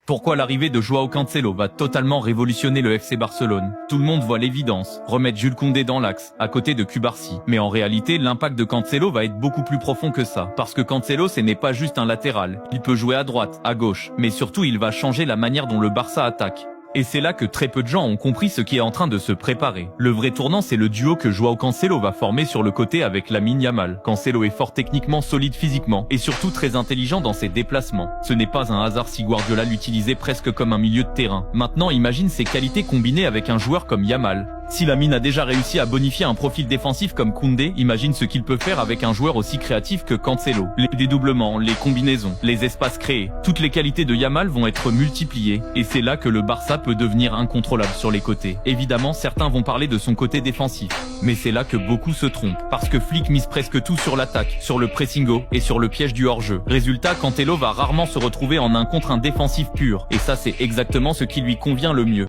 Pourquoi l'arrivée de Joao Cancelo va totalement révolutionner le FC Barcelone? Tout le monde voit l'évidence, remettre Jules Koundé dans l'axe, à côté de Cubarsí. Mais en réalité, l'impact de Cancelo va être beaucoup plus profond que ça. Parce que Cancelo, ce n'est pas juste un latéral. Il peut jouer à droite, à gauche, mais surtout il va changer la manière dont le Barça attaque. Et c'est là que très peu de gens ont compris ce qui est en train de se préparer. Le vrai tournant, c'est le duo que Joao Cancelo va former sur le côté avec Lamine Yamal. Cancelo est fort techniquement, solide physiquement, et surtout très intelligent dans ses déplacements. Ce n'est pas un hasard si Guardiola l'utilisait presque comme un milieu de terrain. Maintenant, imagine ses qualités combinées avec un joueur comme Yamal. Si Lamine a déjà réussi à bonifier un profil défensif comme Koundé, imagine ce qu'il peut faire avec un joueur aussi créatif que Cancelo. Les dédoublements, les combinaisons, les espaces créés, toutes les qualités de Yamal vont être multipliées. Et c'est là que le Barça peut devenir incontrôlable sur les côtés. Évidemment, certains vont parler de son côté défensif. Mais c'est là que beaucoup se trompent. Parce que Flick mise presque tout sur l'attaque, sur le pressing haut et sur le piège du hors-jeu. Résultat, Cancelo va rarement se retrouver en un contre un défensif pur. Et ça, c'est exactement ce qui lui convient le mieux.